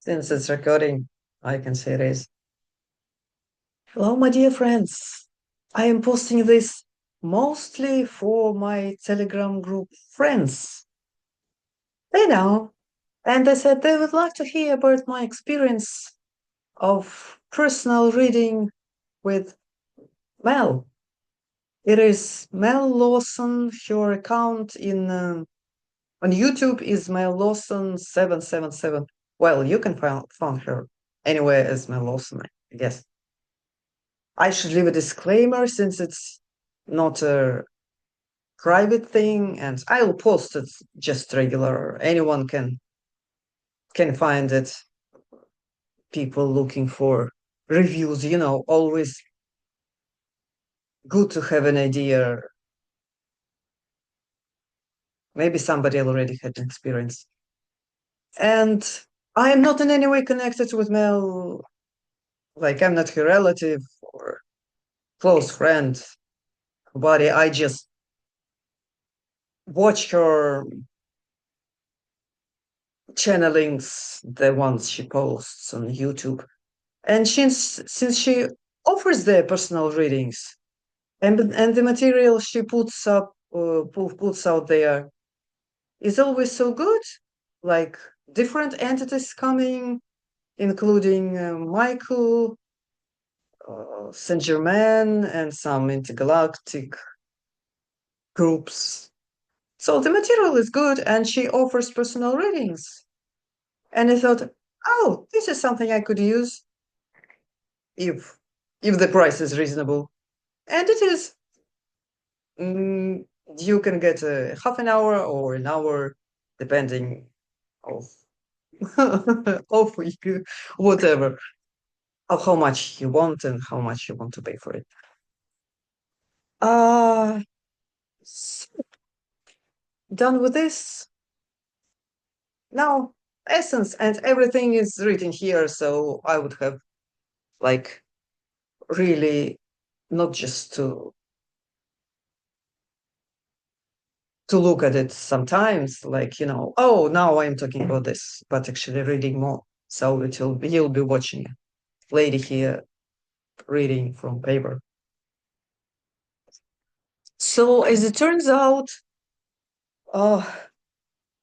Since it's recording, I can say it is. Hello, my dear friends. I am posting this mostly for my Telegram group friends. They know. And they said they would like to hear about my experience of personal reading with Mel. It is Mel Lawson. Her account on YouTube is Mel Lawson 777. Well, you can find her anywhere as Mel Lawson, I guess. I should leave a disclaimer since it's not a private thing, and I'll post it just regular. Anyone can find it. People looking for reviews, always good to have an idea. Maybe somebody already had an experience. And I am not in any way connected with Mel. Like I'm not her relative or close friend, buddy. I just watch her channelings, the ones she posts on YouTube. And since she offers the personal readings and the material she puts out there is always so good, like different entities coming, including Michael, Saint Germain, and some intergalactic groups. So the material is good, and she offers personal readings. And I thought, oh, this is something I could use if if the price is reasonable. And it is. Mm, you can get a half an hour or an hour, depending of of whatever, of how much you want and how much you want to pay for it. Uh s- Done with this. Now, essence and everything is written here, so I would have like really not just to look at it sometimes, like, oh, now I'm talking about this, but actually reading more. So you'll be watching a lady here reading from paper. So as it turns out, uh,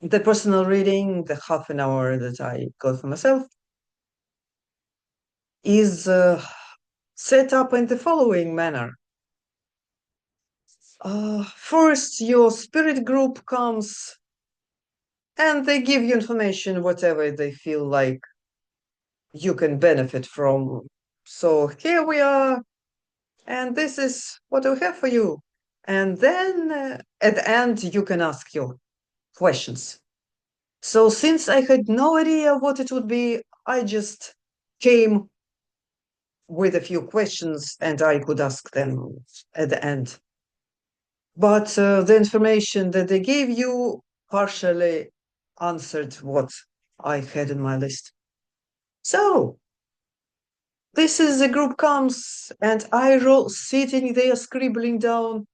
the personal reading, the half an hour that I got for myself, is set up in the following manner. First, your spirit group comes and they give you information, whatever they feel like you can benefit from. So here we are, and this is what we have for you. And then at the end, you can ask your questions. So since I had no idea what it would be, I just came with a few questions and I could ask them at the end. But the information that they gave you partially answered what I had in my list. So this is the group comes, and I roll sitting there scribbling down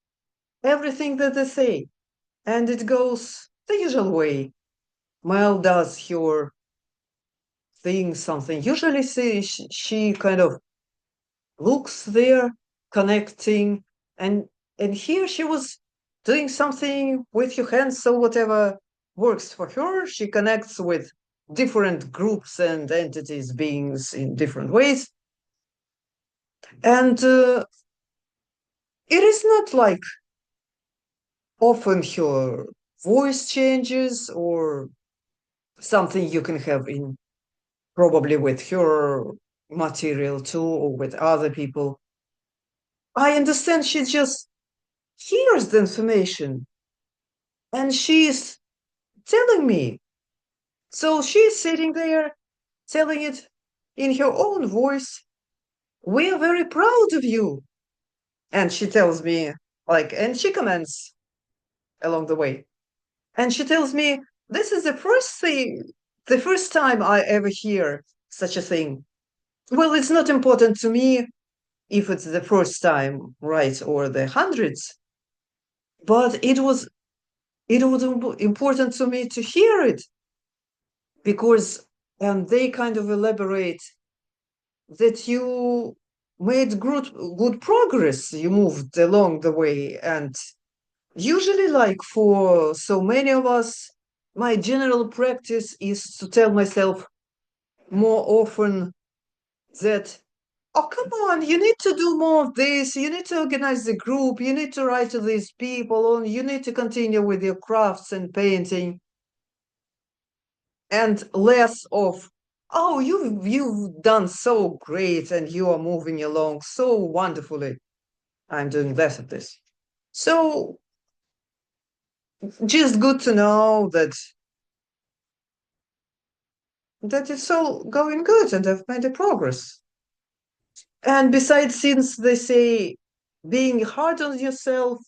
everything that they say, and it goes the usual way. Mel does her thing, something. Usually, she kind of looks there, connecting, and and here she was doing something with her hands. So whatever works for her, she connects with different groups and entities, beings in different ways, and it is not like often her voice changes or something you can have in probably with her material too or with other people. I understand she just hears the information and she's telling me. So she's sitting there telling it in her own voice. We are very proud of you. And she tells me, like, and she comments along the way. And she tells me, this is the first time I ever hear such a thing. Well, it's not important to me if it's the first time, right, or the hundreds, but it was important to me to hear it because and they kind of elaborate that you made good progress. You moved along the way. And usually, like for so many of us, my general practice is to tell myself more often that, oh, come on, you need to do more of this. You need to organize the group. You need to write to these people. And you need to continue with your crafts and painting. And less of, oh, you've done so great and you are moving along so wonderfully. I'm doing less of this. So just good to know that it's all going good and I've made a progress. And besides, since they say being hard on yourself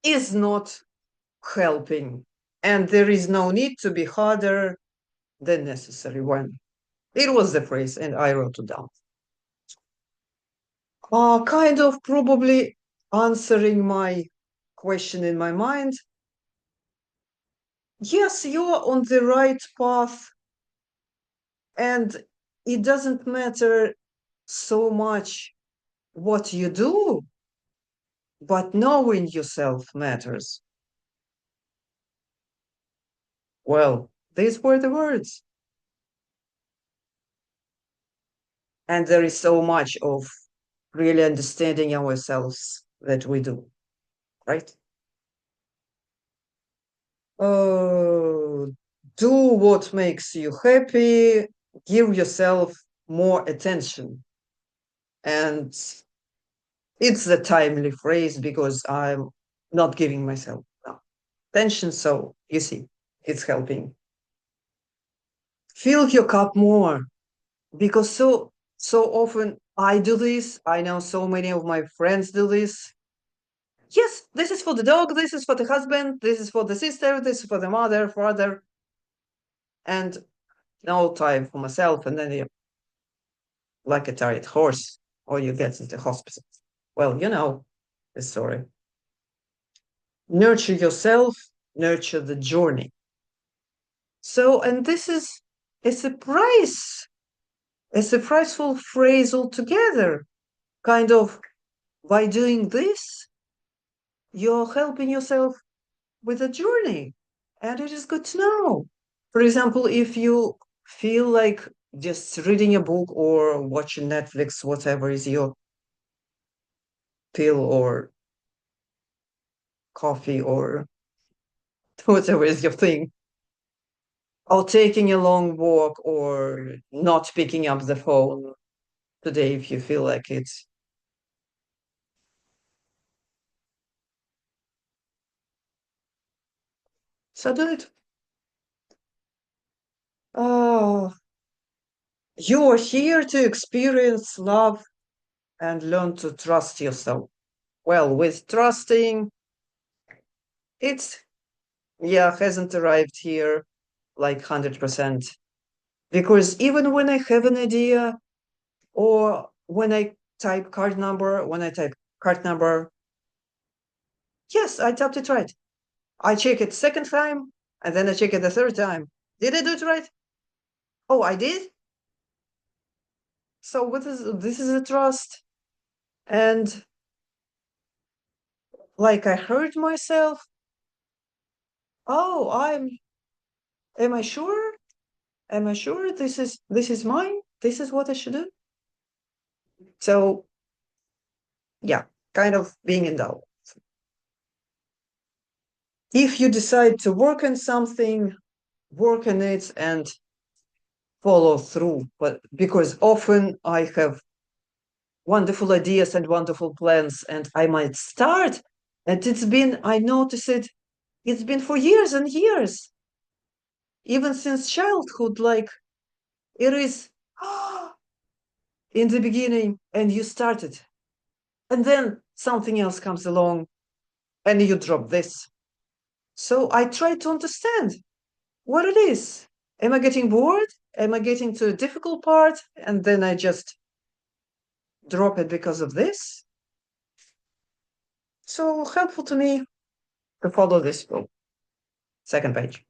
is not helping, and there is no need to be harder than necessary when it was the phrase, and I wrote it down. Kind of probably answering my question in my mind. Yes, you're on the right path, and it doesn't matter so much what you do, but knowing yourself matters. Well, these were the words. And there is so much of really understanding ourselves that we do, right? Uh, do what makes you happy, give yourself more attention. And it's the timely phrase because I'm not giving myself attention. So you see, it's helping. Fill your cup more because so often I do this. I know so many of my friends do this. Yes, this is for the dog, this is for the husband, this is for the sister, this is for the mother, father, and no time for myself. And then you like a tired horse, or you get into hospital. Well, you know the story. Nurture yourself, nurture the journey. So, and this is it's a price. It's a priceful phrase altogether. Kind of by doing this, you're helping yourself with a journey. And it is good to know. For example, if you feel like just reading a book or watching Netflix, whatever is your pill or coffee or whatever is your thing, or taking a long walk or not picking up the phone today if you feel like it. So do it. Oh, you are here to experience love and learn to trust yourself. Well, with trusting, it's, yeah, hasn't arrived here like 100%. Because even when I have an idea or when I type card number, yes, I tapped it right. I check it second time and then I check it the third time. Did I do it right? Oh, I did? So what is this is a trust. And like I heard myself, oh, am I sure? Am I sure this is mine? This is what I should do? So yeah, kind of being in doubt. If you decide to work on something, work on it and follow through. But because often I have wonderful ideas and wonderful plans, and I might start, and I notice it's been for years and years, even since childhood, like it is in the beginning, and you started, and then something else comes along, and you drop this. So I try to understand what it is. Am I getting bored? Am I getting to a difficult part? And then I just drop it because of this? So helpful to me to follow this rule. Second page.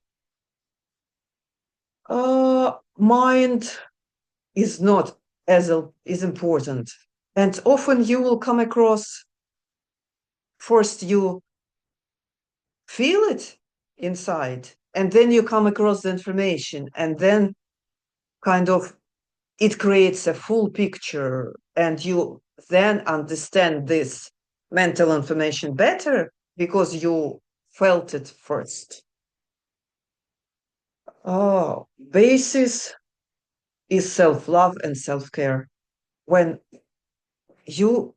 Mind is not as is important. And often you will come across, first you feel it inside, and then you come across the information, and then kind of it creates a full picture, and you then understand this mental information better because you felt it first. Oh, basis is self-love and self-care. When you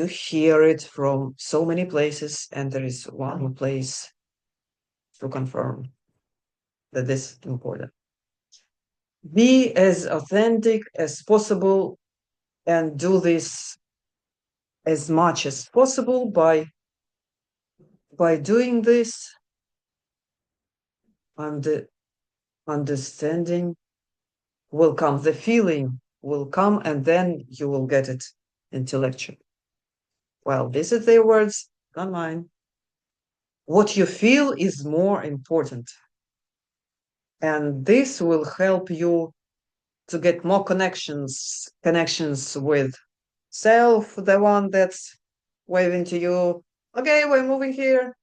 hear it from so many places, and there is one place to confirm that this is important. Be as authentic as possible and do this as much as possible. By doing this, and the understanding will come, the feeling will come, and then you will get it intellectually. Well, these are their words, not mine. What you feel is more important, and this will help you to get more connections with self, the one that's waving to you, okay, we're moving here,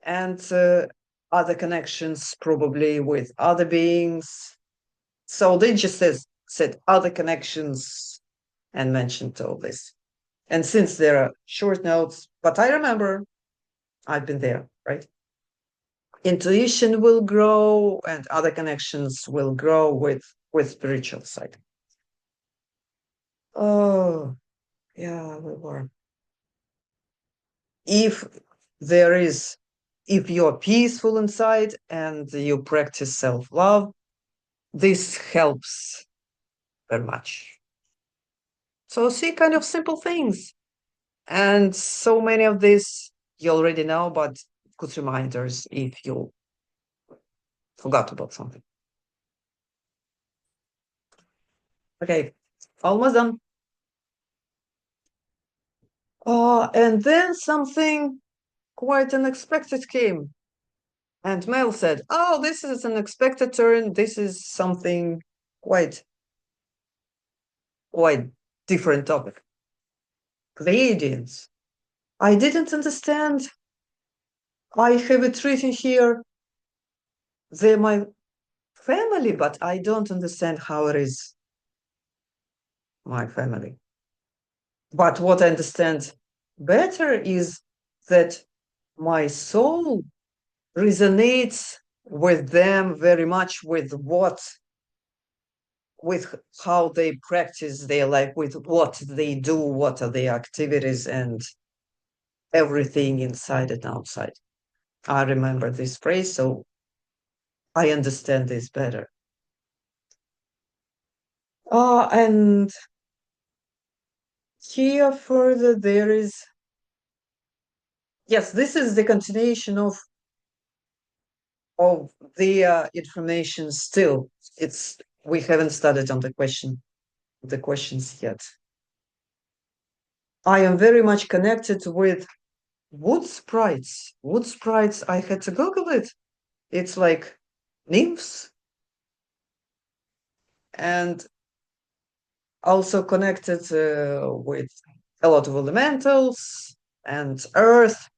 and other connections probably with other beings. So they just said other connections and mentioned all this. And since there are short notes, but I remember I've been there, right? Intuition will grow and other connections will grow with spiritual side. Oh, yeah, we were. If there is, if you're peaceful inside and you practice self-love, this helps very much. So see, kind of simple things. And so many of this you already know, but good reminders if you forgot about something. Okay, almost done. And then something quite unexpected came. And Mel said, oh, this is an unexpected turn. This is something quite different topic. Pleiadians. I didn't understand. I have it written here. They're my family, but I don't understand how it is my family. But what I understand better is that my soul resonates with them very much with how they practice their life, with what they do, what are their activities, and everything inside and outside. I remember this phrase, so I understand this better. And here further there is, yes, this is the continuation of the information still. It's we haven't started on the questions yet. I am very much connected with wood sprites. Wood sprites, I had to Google it. It's like nymphs, and also connected with a lot of elementals and earth.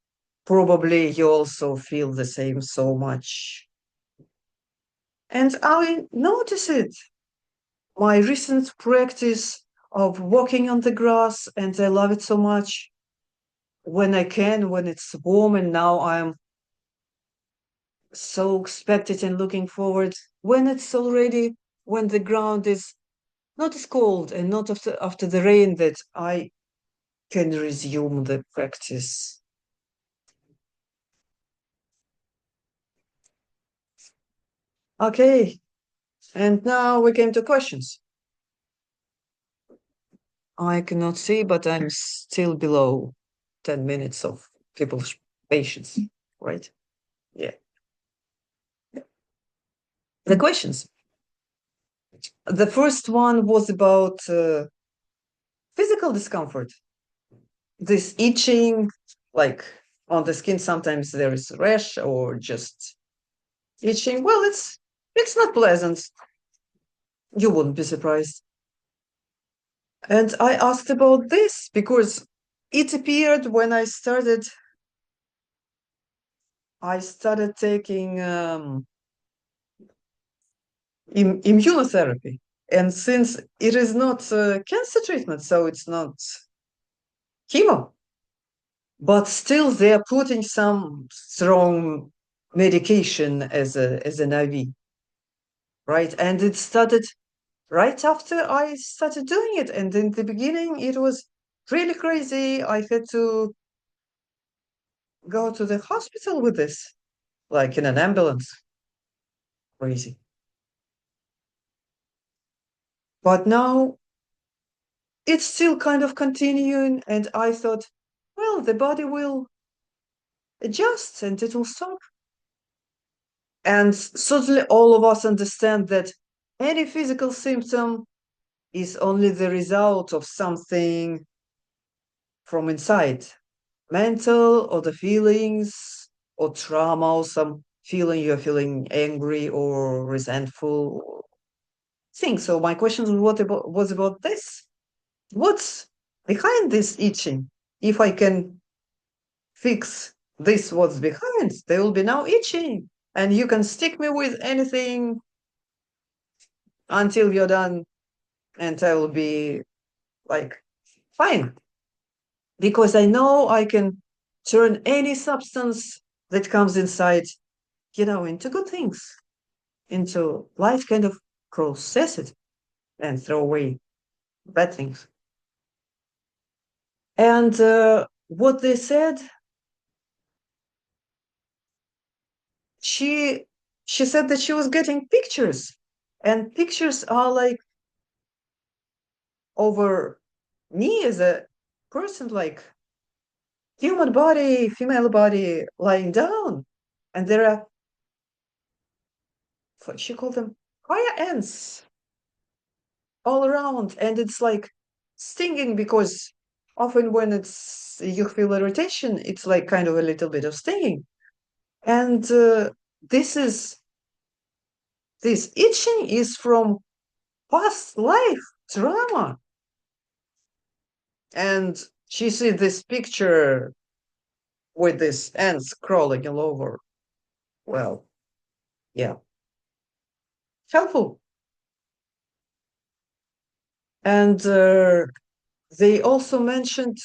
Probably you also feel the same so much. And I notice it. My recent practice of walking on the grass, and I love it so much when I can, when it's warm, and now I'm so expected and looking forward when it's already, when the ground is not as cold and not after the rain, that I can resume the practice. Okay, and now we came to questions. I cannot see, but I'm still below 10 minutes of people's patience, right? Yeah. The questions. The first one was about physical discomfort. This itching, like on the skin, sometimes there is a rash or just itching. Well, it's not pleasant. You wouldn't be surprised. And I asked about this because it appeared when I started taking immunotherapy. And since it is not cancer treatment, so it's not chemo, but still they're putting some strong medication as an IV, right? And it started right after I started doing it. And in the beginning, it was really crazy. I had to go to the hospital with this, like in an ambulance. Crazy. But now it's still kind of continuing, and I thought, well, the body will adjust and it will stop. And certainly all of us understand that any physical symptom is only the result of something from inside, mental or the feelings or trauma or some feeling you're feeling angry or resentful thing. So my question was about this. What's behind this itching? If I can fix this, what's behind, they will be now itching. And you can stick me with anything until you're done, and I will be like, fine. Because I know I can turn any substance that comes inside, into good things, into life, kind of process it and throw away bad things. And what they said, she she said that she was getting pictures, and pictures are like over me as a person, like human body, female body lying down, and there are what she called them fire ants all around, and it's like stinging because often when it's you feel irritation, it's like kind of a little bit of stinging, and this is this itching is from past life trauma, and she see this picture with this ants crawling all over. Well, yeah, helpful. And they also mentioned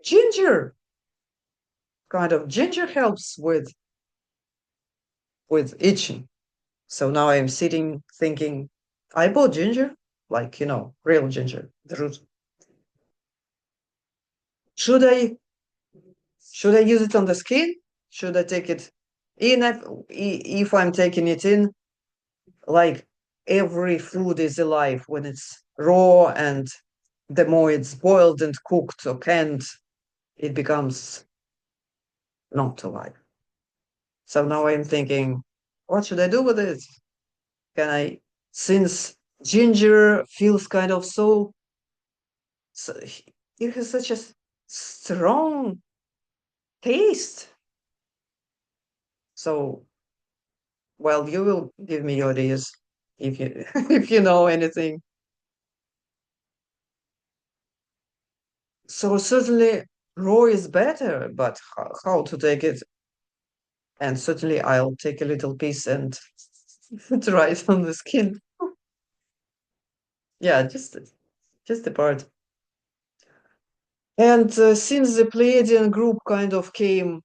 ginger. Kind of ginger helps with itching. So now I'm sitting thinking, I bought ginger, like real ginger, the root. Should I should I use it on the skin? Should I take it in? If I'm taking it in, like every food is alive when it's raw, and the more it's boiled and cooked or canned, it becomes not alive. So now I'm thinking, what should I do with it? Can I, since ginger feels kind of so it has such a strong taste. So, well, you will give me your ideas if you if you know anything. So certainly raw is better, but how to take it? And certainly I'll take a little piece and try it on the skin. Yeah, just the part. And since the Pleiadian group kind of came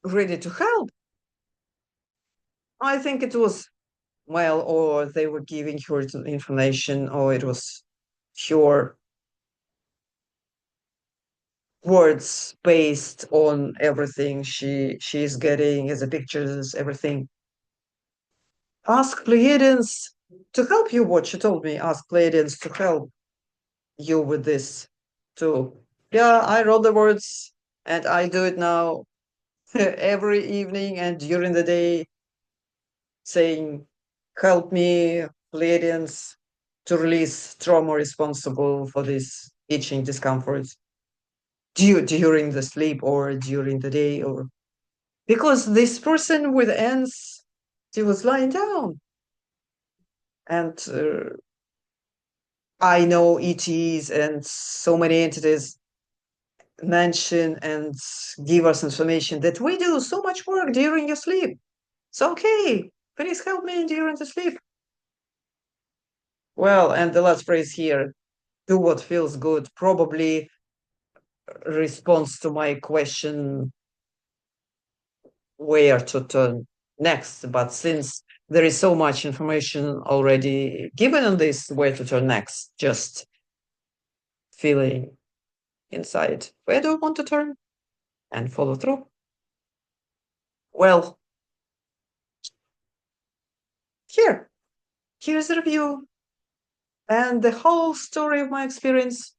ready to help, I think it was, well, or they were giving her information, or it was pure words based on everything she's getting as a pictures, everything. Ask Pleiadians to help you. What she told me, ask Pleiadians to help you with this too. Yeah, I wrote the words, and I do it now every evening and during the day, saying, help me, Pleiadians, to release trauma responsible for this itching discomfort during the sleep or during the day, or because this person with ants, she was lying down. And I know ETs and so many entities mention and give us information that we do so much work during your sleep. So, okay, please help me during the sleep. Well, and the last phrase here, do what feels good, probably responds to my question where to turn next. But since there is so much information already given on this, where to turn next, just feeling inside, where do I want to turn and follow through? Well, here's the review and the whole story of my experience.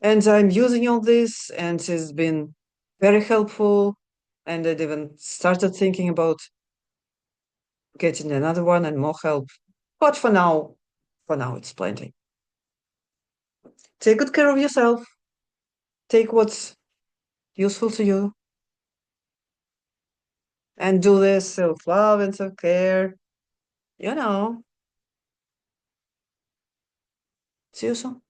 And I'm using all this, and it's been very helpful. And I even started thinking about getting another one and more help. But for now, it's plenty. Take good care of yourself. Take what's useful to you, and do this self-love and self-care. You know. See you soon.